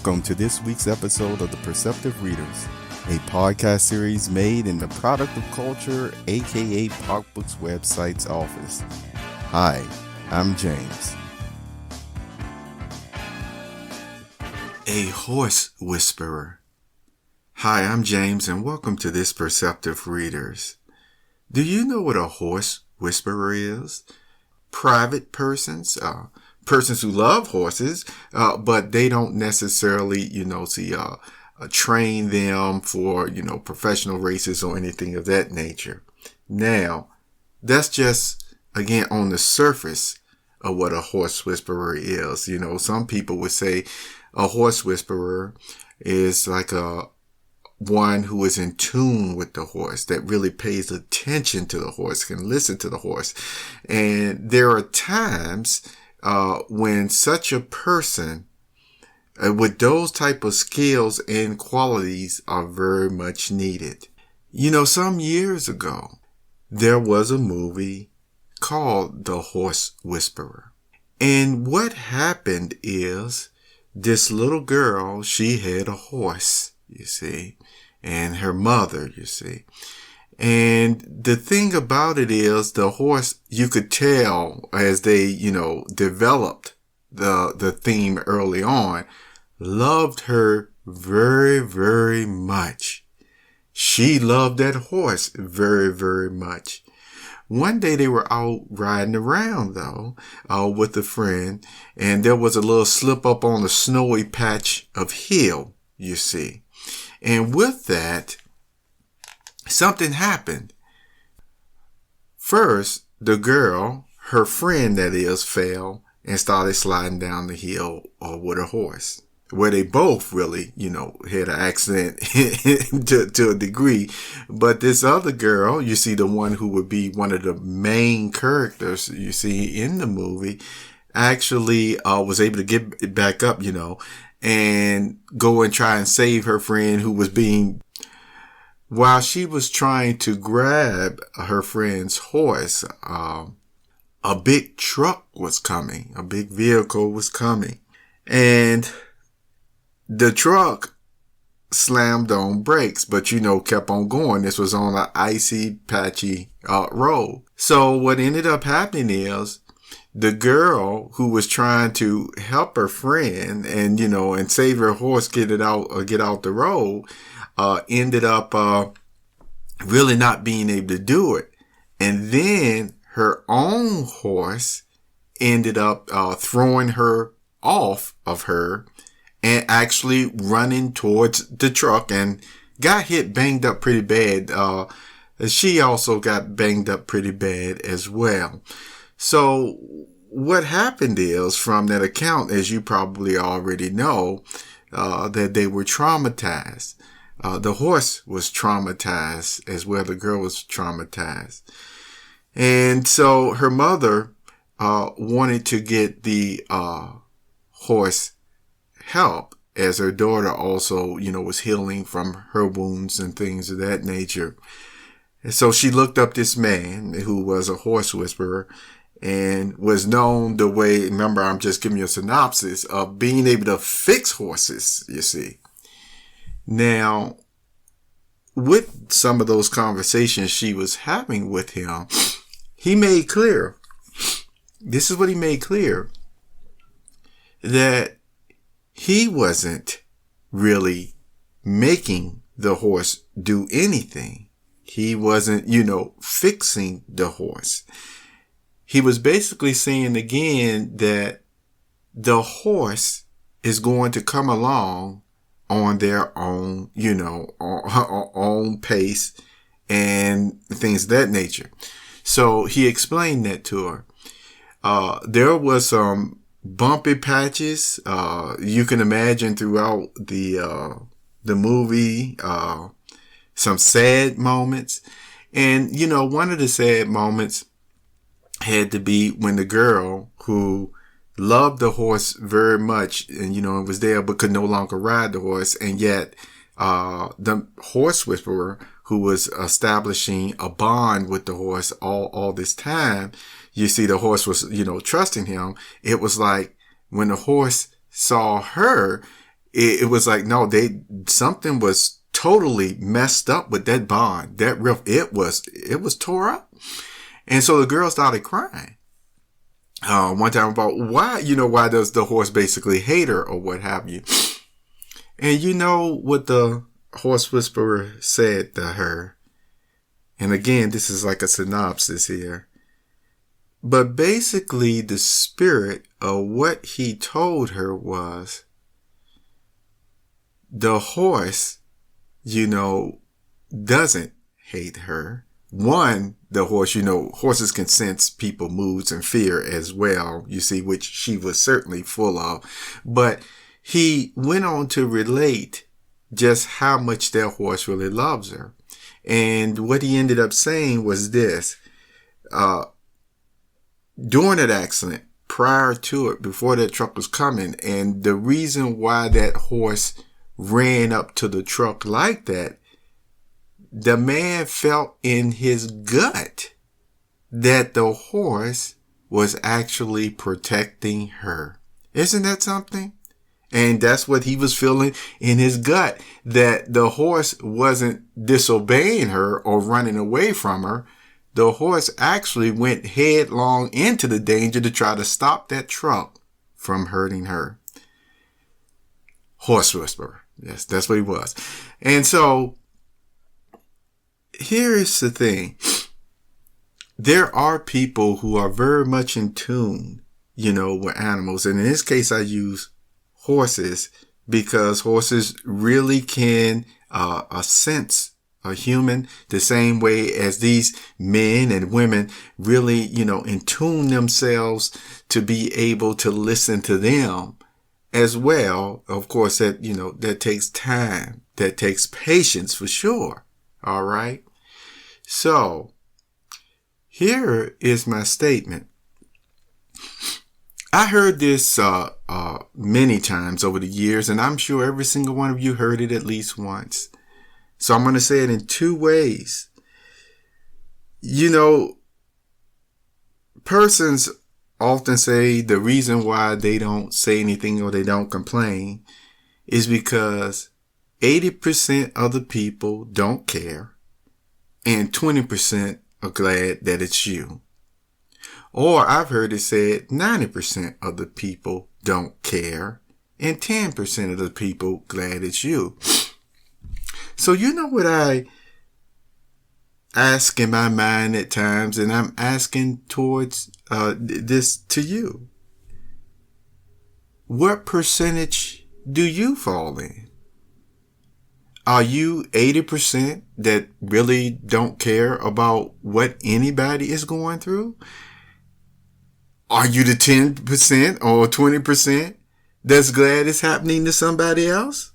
Welcome to this week's episode of The Perceptive Readers, a podcast series made in the Product of Culture, aka PopBooks website's office. Hi, I'm James. A horse whisperer. Hi, I'm James, and welcome to this Perceptive Readers. Do you know what a horse whisperer is? Private persons, persons who love horses, but they don't necessarily, train them for, professional races or anything of that nature. Now, that's just, again, on the surface of what a horse whisperer is. Some people would say a horse whisperer is like one who is in tune with the horse, that really pays attention to the horse, can listen to the horse. And there are times when such a person with those type of skills and qualities are very much needed. Some years ago, there was a movie called The Horse Whisperer. And what happened is this little girl, she had a horse, and her mother, And the thing about it is the horse, you could tell as they, developed the theme early on, loved her very, very much. She loved that horse very, very much. One day they were out riding around though, with a friend, and there was a little slip up on a snowy patch of hill, And with that, something happened. First, the girl, her friend that is, fell and started sliding down the hill with her horse, where they both really, had an accident to a degree. But this other girl, the one who would be one of the main characters, in the movie, actually was able to get back up, and go and try and save her friend who was while she was trying to grab her friend's horse, a big truck was coming, a big vehicle was coming, and the truck slammed on brakes, but kept on going. This was on an icy, patchy road. So what ended up happening is the girl who was trying to help her friend and, and save her horse, get out the road, ended up, really not being able to do it. And then her own horse ended up, throwing her off of her and actually running towards the truck and got banged up pretty bad. She also got banged up pretty bad as well. So what happened is, from that account, as you probably already know, that they were traumatized. The horse was traumatized as well. The girl was traumatized. And so her mother wanted to get the horse help, as her daughter also, was healing from her wounds and things of that nature. And so she looked up this man who was a horse whisperer and was known the way, remember, I'm just giving you a synopsis of being able to fix horses, Now, with some of those conversations she was having with him, he made clear, this is what he made clear, that he wasn't really making the horse do anything. He wasn't, fixing the horse. He was basically saying again that the horse is going to come along on their own, own pace and things of that nature. So he explained that to her. There was some bumpy patches. You can imagine throughout the movie, some sad moments. And, one of the sad moments had to be when the girl who loved the horse very much and, was there but could no longer ride the horse. And yet, the horse whisperer who was establishing a bond with the horse all this time, the horse was, trusting him. It was like when the horse saw her, it was like, no, something was totally messed up with that bond. That riff, it was tore up. And so the girl started crying. One time about why does the horse basically hate her or what have you. And you know what the horse whisperer said to her. And again, this is like a synopsis here. But basically the spirit of what he told her was, the horse, doesn't hate her. One, the horse, horses can sense people's moods and fear as well, you see, which she was certainly full of. But he went on to relate just how much that horse really loves her. And what he ended up saying was this, during that accident, prior to it, before that truck was coming, and the reason why that horse ran up to the truck like that, the man felt in his gut that the horse was actually protecting her. Isn't that something? And that's what he was feeling in his gut, that the horse wasn't disobeying her or running away from her. The horse actually went headlong into the danger to try to stop that truck from hurting her. Horse whisperer. Yes, that's what he was. And so here is the thing. There are people who are very much in tune, with animals. And in this case, I use horses because horses really can sense a human the same way as these men and women really, in tune themselves to be able to listen to them as well. Of course, that takes time. That takes patience for sure. All right. So here is my statement. I heard this many times over the years, and I'm sure every single one of you heard it at least once. So I'm going to say it in two ways. Persons often say the reason why they don't say anything or they don't complain is because 80% of the people don't care and 20% are glad that it's you. Or I've heard it said 90% of the people don't care and 10% of the people glad it's you. So you know what I ask in my mind at times, and I'm asking towards this to you. What percentage do you fall in? Are you 80% that really don't care about what anybody is going through? Are you the 10% or 20% that's glad it's happening to somebody else?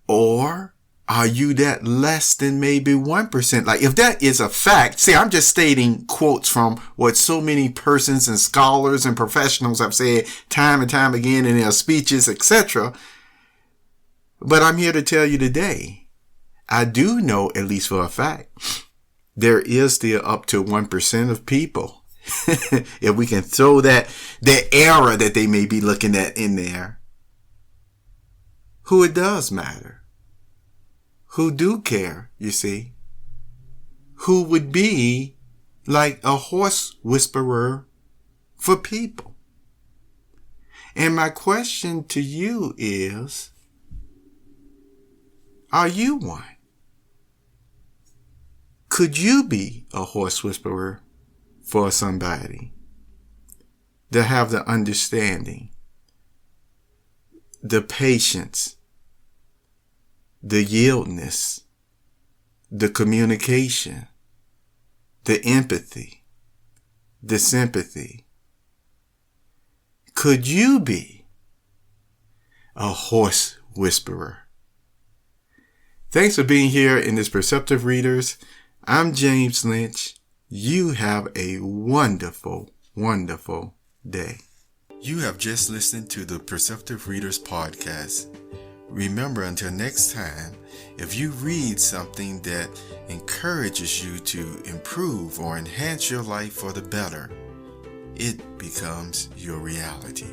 Or are you that less than maybe 1%? Like, if that is a fact, see, I'm just stating quotes from what so many persons and scholars and professionals have said time and time again in their speeches, etc. But I'm here to tell you today, I do know, at least for a fact, there is still up to 1% of people, if we can throw that error that they may be looking at in there, who it does matter, who do care, you see, who would be like a horse whisperer for people. And my question to you is, are you one? Could you be a horse whisperer for somebody to have the understanding, the patience, the yieldness, the communication, the empathy, the sympathy? Could you be a horse whisperer? Thanks for being here in this Perceptive Readers. I'm James Lynch. You have a wonderful, wonderful day. You have just listened to the Perceptive Readers podcast. Remember, until next time, if you read something that encourages you to improve or enhance your life for the better, it becomes your reality.